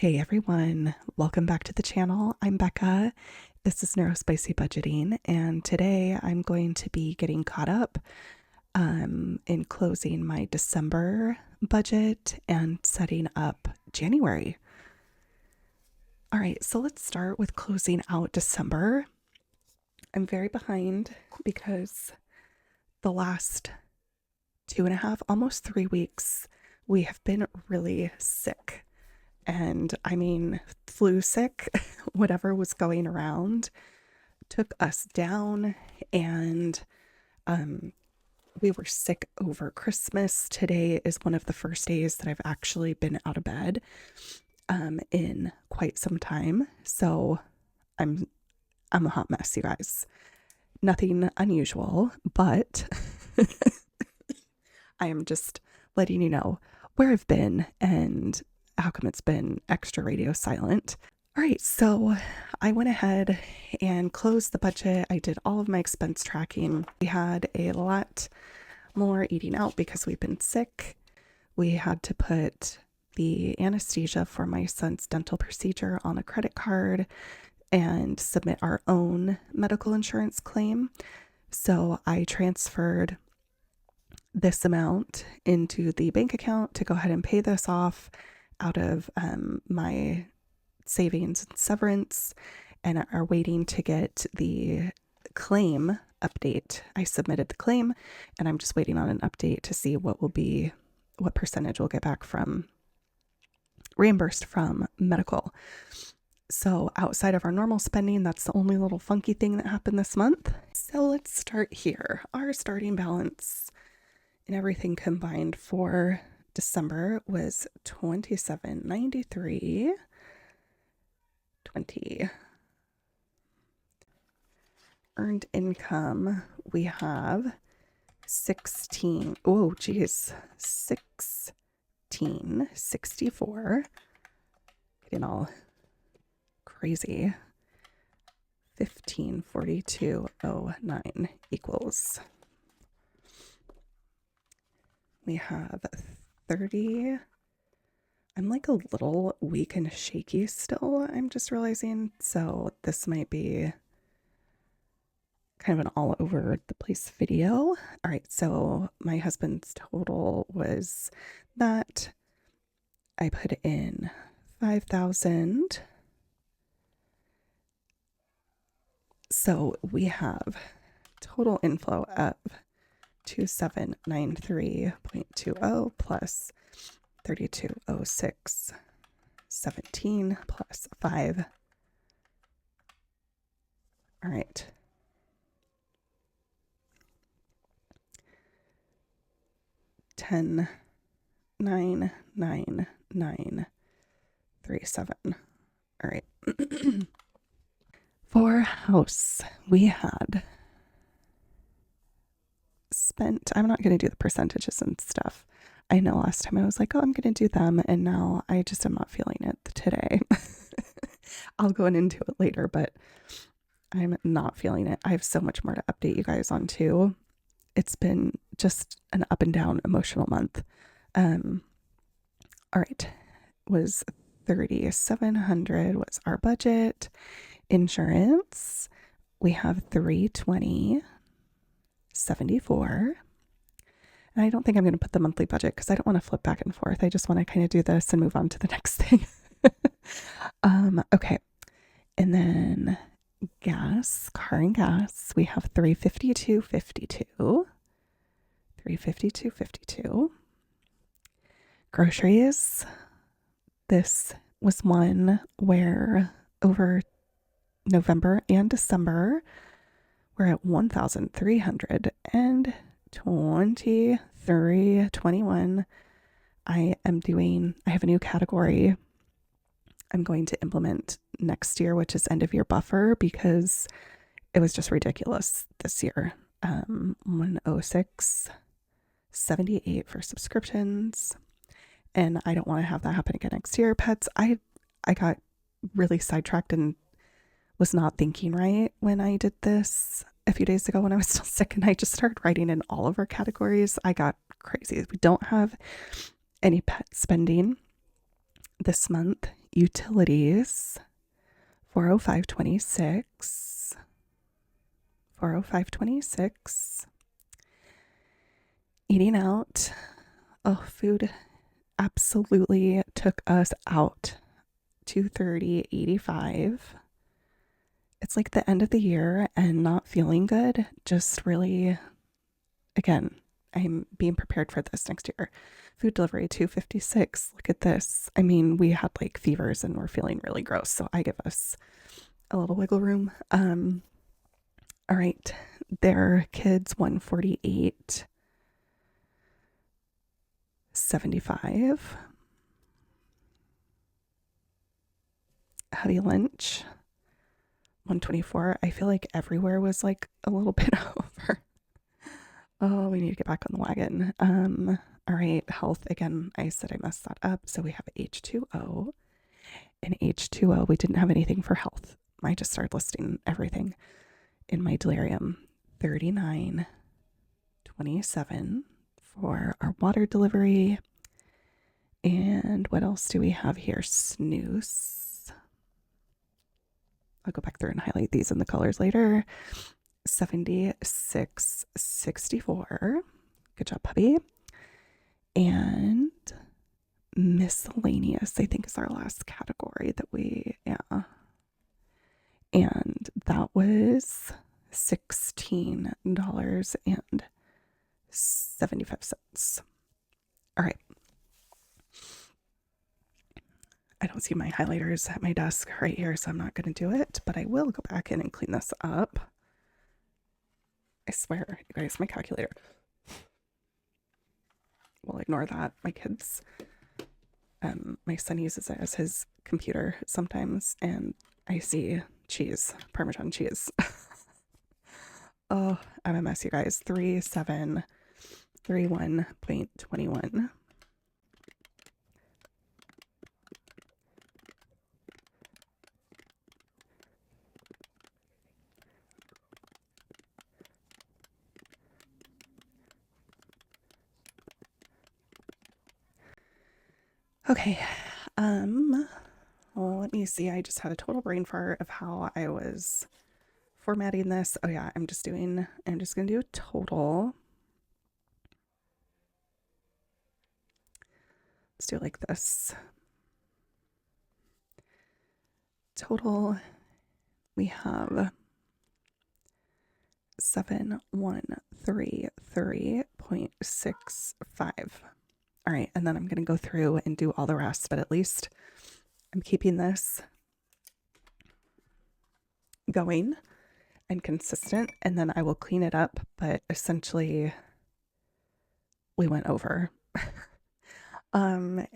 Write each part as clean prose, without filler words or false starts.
Hey everyone, welcome back to the channel. I'm Becca. This is Neurospicy Budgeting, and today I'm going to be getting caught up in closing my December budget and setting up January. All right, so let's start with closing out December. I'm very behind because the last 2.5, almost 3 weeks, we have been really sick. And I mean, flu sick, whatever was going around, took us down. And we were sick over Christmas. Today is one of the first days that I've actually been out of bed in quite some time. So I'm a hot mess, you guys. Nothing unusual, but I am just letting you know where I've been and how come it's been extra radio silent. All right, so I went ahead and closed the budget. I did all of my expense tracking. We had a lot more eating out because we've been sick. We had to put the anesthesia for my son's dental procedure on a credit card and submit our own medical insurance claim. So I transferred this amount into the bank account to go ahead and pay this off out of my savings and severance, and are waiting to get the claim update. I submitted the claim and I'm just waiting on an update to see what percentage we'll get back from reimbursed from medical. So outside of our normal spending, that's the only little funky thing that happened this month. So let's start here. Our starting balance and everything combined for December was $27.93.20. Earned income, we have 1664. Getting all crazy. 1542.09 equals. We have 30. I'm like a little weak and shaky still, I'm just realizing. So this might be kind of an all over the place video. All right, so my husband's total was that. I put in 5,000. So we have total inflow of 2793.20 plus 3206.17 plus 5. All right. $10,999.37. All right. For house, we had spent, I'm not going to do the percentages and stuff. I know last time I was like, oh, I'm going to do them. And now I just am not feeling it today. I'll go into it later, but I'm not feeling it. I have so much more to update you guys on too. It's been just an up and down emotional month. All right. Was 3,700 was our budget. Insurance, we have 320.74. And I don't think I'm going to put the monthly budget because I don't want to flip back and forth. I just want to kind of do this and move on to the next thing. Okay. And then gas, car and gas, we have 352.52. 352.52. Groceries, this was one where over November and December, we're at 1,323.21. I have a new category I'm going to implement next year, which is end of year buffer, because it was just ridiculous this year. 106.78 for subscriptions. And I don't want to have that happen again next year. Pets, I got really sidetracked and was not thinking right when I did this a few days ago when I was still sick, and I just started writing in all of our categories. I got crazy. We don't have any pet spending this month Utilities, 405.26. 405.26. Eating out. Oh, food absolutely took us out. 230.85. It's like the end of the year and not feeling good. Just really, again, I'm being prepared for this next year. Food delivery, 256. Look at this. I mean, we had like fevers and we're feeling really gross, so I give us a little wiggle room. All right, their kids, 148.75. Heavy lunch, 124. I feel like everywhere was like a little bit over. Oh, we need to get back on the wagon. All right, health. Again, I said I messed that up. So we have H2O. And H2O, we didn't have anything for health. I just started listing everything in my delirium. 39.27 for our water delivery. And what else do we have here? Snooze. I'll go back through and highlight these in the colors later. 76.64. Good job, puppy. And miscellaneous, I think, is our last category that we, yeah. And that was $16.75. All right. I don't see my highlighters at my desk right here, so I'm not going to do it, but I will go back in and clean this up. I swear, you guys, my calculator. We'll ignore that. My kids, my son uses it as his computer sometimes, and I see cheese, Parmesan cheese. Oh, I'm a mess, you guys. 3731.21. Okay, well, let me see. I just had a total brain fart of how I was formatting this. Oh yeah, I'm just gonna do a total. Let's do it like this. Total, we have 7133.65. All right, and then I'm gonna go through and do all the rest, but at least I'm keeping this going and consistent, and then I will clean it up, but essentially we went over. And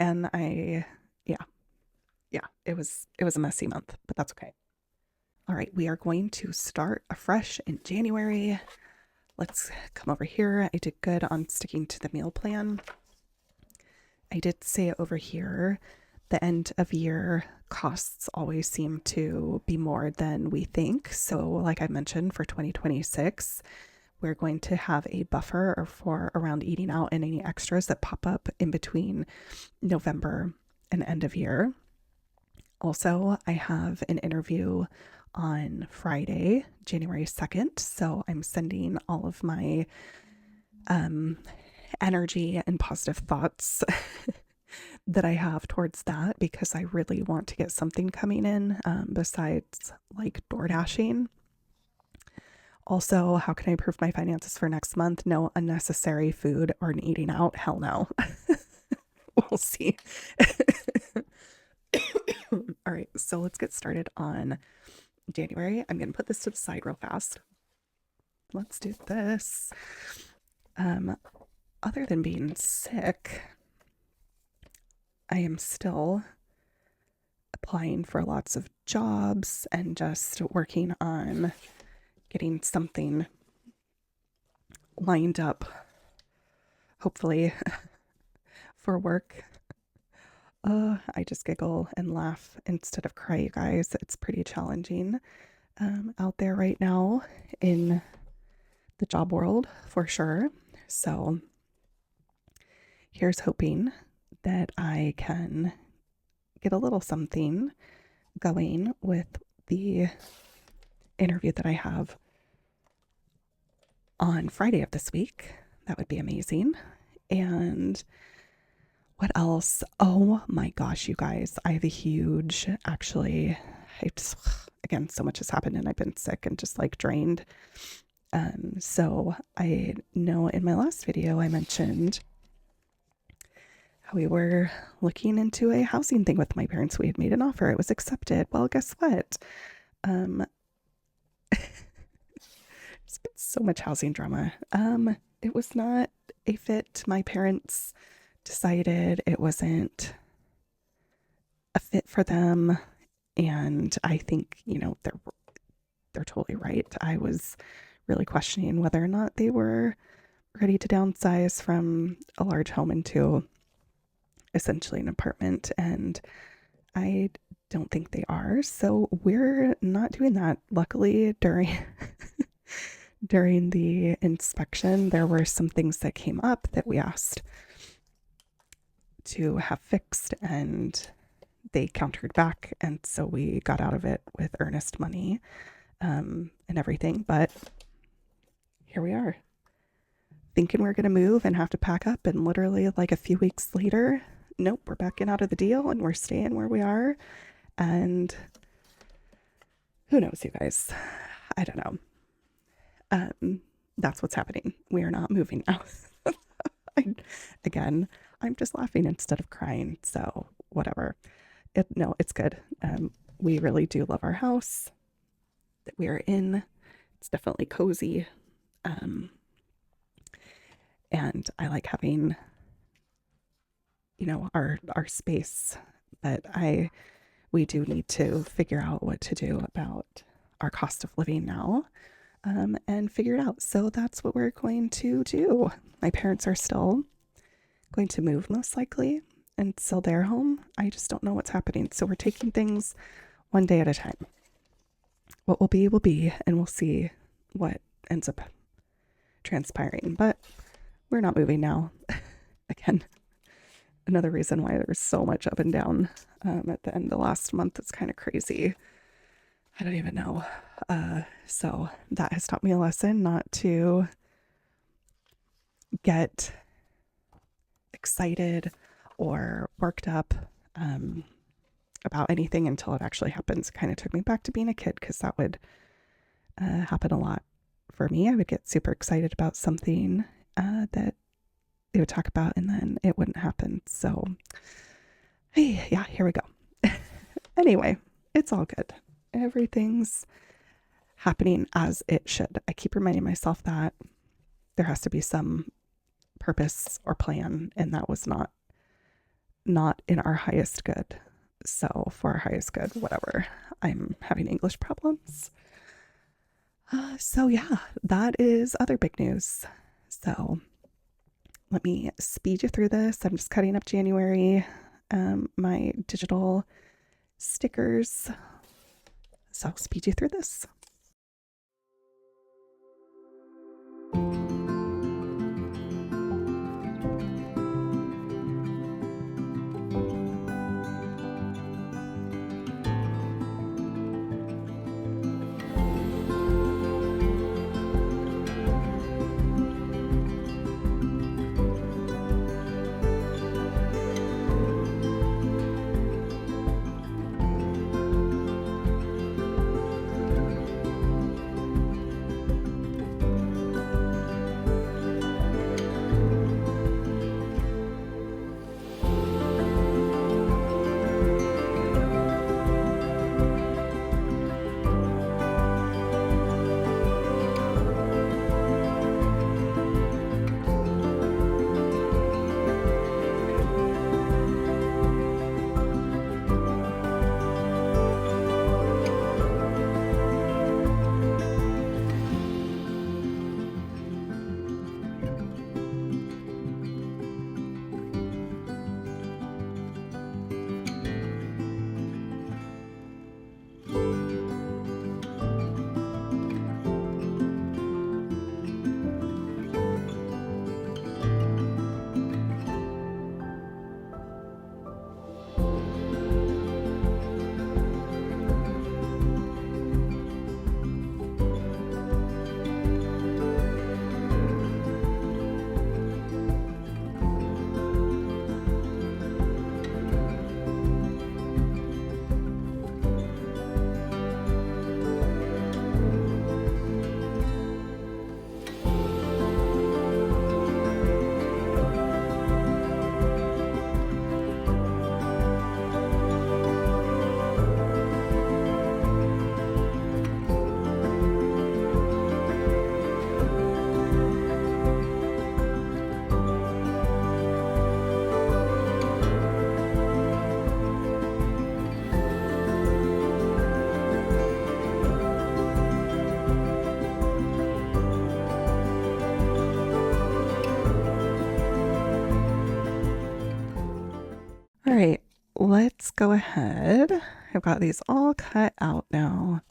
it was a messy month, but that's okay. All right, we are going to start afresh in January. Let's come over here. I did good on sticking to the meal plan. I did say over here, the end of year costs always seem to be more than we think. So like I mentioned, for 2026, we're going to have a buffer for around eating out and any extras that pop up in between November and end of year. Also, I have an interview on Friday, January 2nd. So I'm sending all of my energy and positive thoughts that I have towards that, because I really want to get something coming in besides like door dashing. Also, how can I improve my finances for next month? No unnecessary food or eating out. Hell no. We'll see. All right, so let's get started on January. I'm going to put this to the side real fast. Let's do this. Other than being sick, I am still applying for lots of jobs and just working on getting something lined up, hopefully, for work. I just giggle and laugh instead of cry, you guys. It's pretty challenging out there right now in the job world, for sure. So here's hoping that I can get a little something going with the interview that I have on Friday of this week. That would be amazing. And what else? Oh my gosh, you guys, I have a huge, actually, I just, again, so much has happened and I've been sick and just like drained. So I know in my last video I mentioned how we were looking into a housing thing with my parents. We had made an offer. It was accepted. Well, guess what? There's been so much housing drama. It was not a fit. My parents decided it wasn't a fit for them. And I think, they're totally right. I was really questioning whether or not they were ready to downsize from a large home into essentially an apartment, and I don't think they are. So we're not doing that. Luckily, during the inspection, there were some things that came up that we asked to have fixed, and they countered back, and so we got out of it with earnest money and everything. But here we are, thinking we're going to move and have to pack up, and literally like a few weeks later, nope, we're backing out of the deal and we're staying where we are. And who knows, you guys? I don't know. That's what's happening. We are not moving now. Again, I'm just laughing instead of crying, so whatever. No, it's good. We really do love our house that we are in. It's definitely cozy. And I like having, our space, but we do need to figure out what to do about our cost of living now, and figure it out. So that's what we're going to do. My parents are still going to move most likely and sell their home. I just don't know what's happening. So we're taking things one day at a time. What will be, and we'll see what ends up transpiring. But we're not moving now. Again, another reason why there's so much up and down at the end of last month. It's kind of crazy. I don't even know. So that has taught me a lesson not to get excited or worked up about anything until it actually happens. It kind of took me back to being a kid, because that would happen a lot for me. I would get super excited about something that they would talk about, and then it wouldn't happen. So, hey, yeah, here we go. Anyway, it's all good. Everything's happening as it should. I keep reminding myself that there has to be some purpose or plan, and that was not in our highest good. So for our highest good, whatever. I'm having English problems. So yeah, that is other big news. So let me speed you through this. I'm just cutting up January, my digital stickers. So I'll speed you through this. right, let's go ahead. I've got these all cut out now.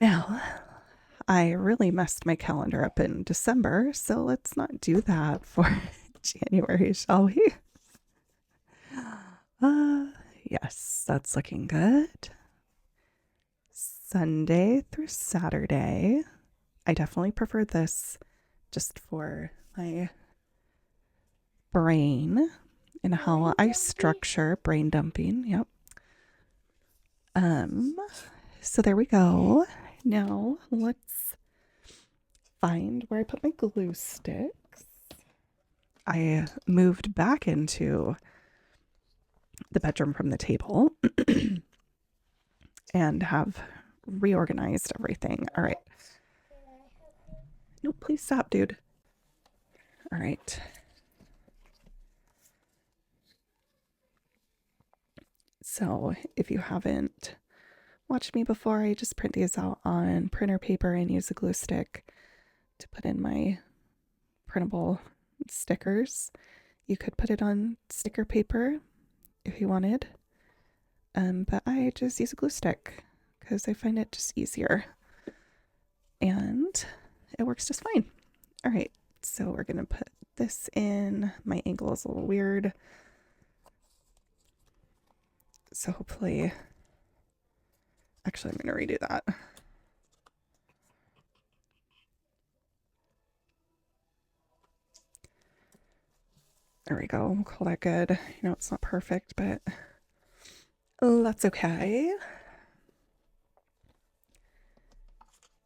Now, I really messed my calendar up in December, so let's not do that for January, shall we? Yes, that's looking good. Sunday through Saturday. I definitely prefer this just for my brain and how I structure brain dumping. Yep. So there we go. Now let's find where I put my glue sticks. I moved back into the bedroom from the table and have reorganized everything. All right. No, please stop, dude. All right. So if you haven't watched me before, I just print these out on printer paper and use a glue stick to put in my printable stickers. You could put it on sticker paper if you wanted, but I just use a glue stick because I find it just easier and it works just fine. All right, so we're gonna put this in. My angle is a little weird, so hopefully, actually I'm gonna redo that. There we go. We'll call that good. You know, it's not perfect, but that's okay.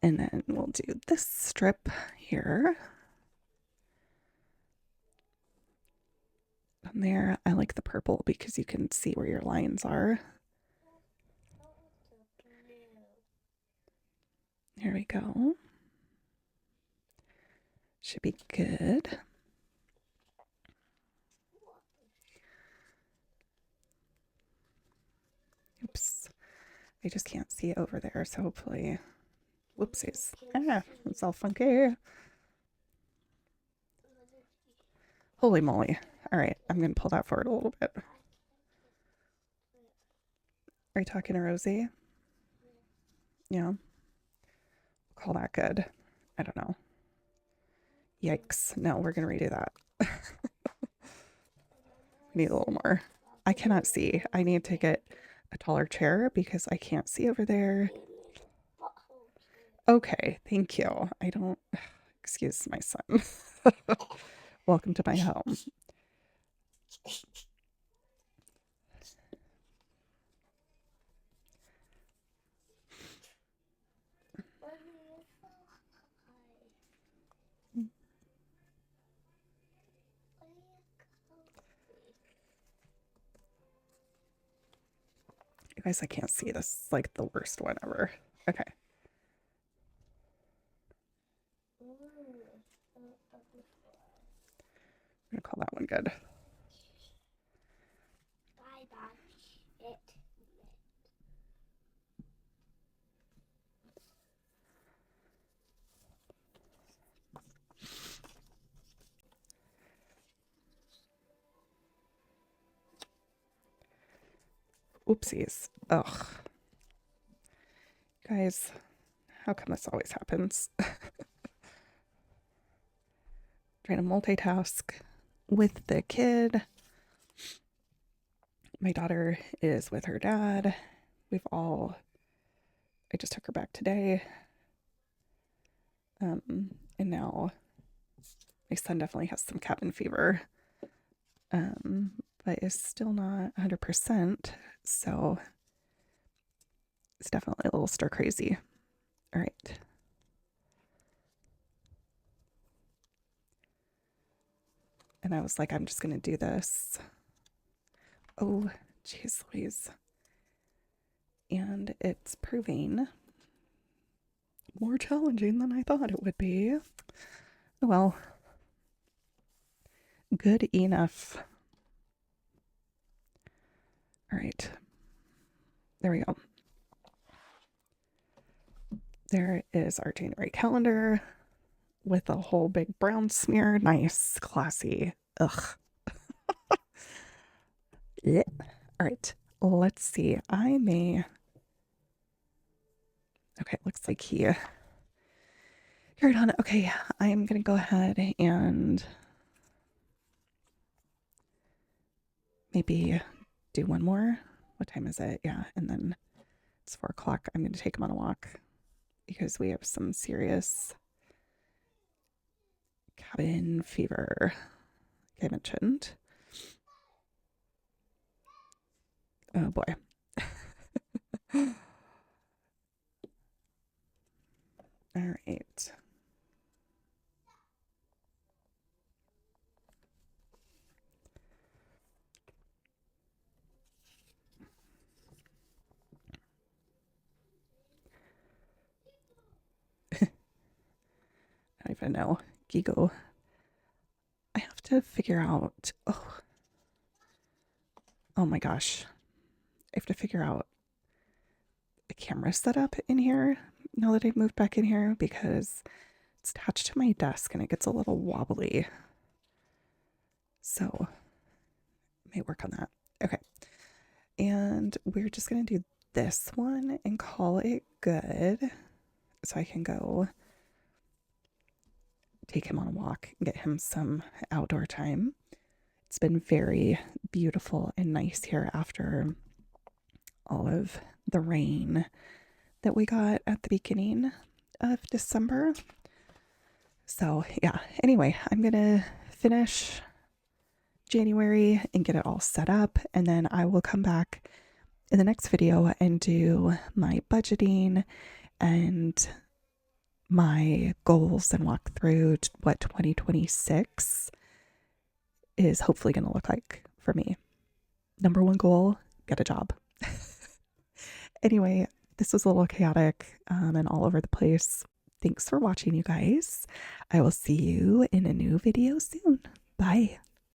And then we'll do this strip here. On there, I like the purple because you can see where your lines are. Here we go. Should be good. Oops. I just can't see over there, so hopefully... Whoopsies. Ah, it's all funky. Holy moly. All right, I'm going to pull that forward a little bit. Are you talking to Rosie? Yeah. Call that good. I don't know. Yikes. No, we're going to redo that. We need a little more. I cannot see. I need to get a taller chair because I can't see over there. Okay, thank you. I don't... Excuse my son. Welcome to my home. You guys, I can't see. This is like the worst one ever. Okay. I'm gonna call that one good. Oopsies. Ugh. Guys, how come this always happens? Trying to multitask with the kid. My daughter is with her dad. I just took her back today. And now my son definitely has some cabin fever. But is still not 100%. So it's definitely a little stir crazy. All right. And I was like, I'm just going to do this. Oh, jeez Louise. And it's proving more challenging than I thought it would be. Well, good enough. All right. There we go. There is our January calendar with a whole big brown smear. Nice, classy. Ugh. Yeah. All right, let's see. I may. Okay, looks like he carried on. Okay, I'm gonna go ahead and maybe do one more. What time is it? Yeah, and then it's 4 o'clock. I'm gonna take him on a walk because we have some serious cabin fever, like I mentioned. Oh boy. All right. I don't even know. Gigo. I have to figure out. Oh my gosh. I have to figure out a camera setup in here now that I've moved back in here because it's attached to my desk and it gets a little wobbly. So, may work on that. Okay. And we're just going to do this one and call it good. So I can go take him on a walk and get him some outdoor time. It's been very beautiful and nice here after all of the rain that we got at the beginning of December. So, yeah, anyway, I'm going to finish January and get it all set up, and then I will come back in the next video and do my budgeting and my goals and walk through what 2026 is hopefully going to look like for me. Number one goal, get a job. Anyway, this was a little chaotic and all over the place. Thanks for watching, you guys. I will see you in a new video soon. Bye.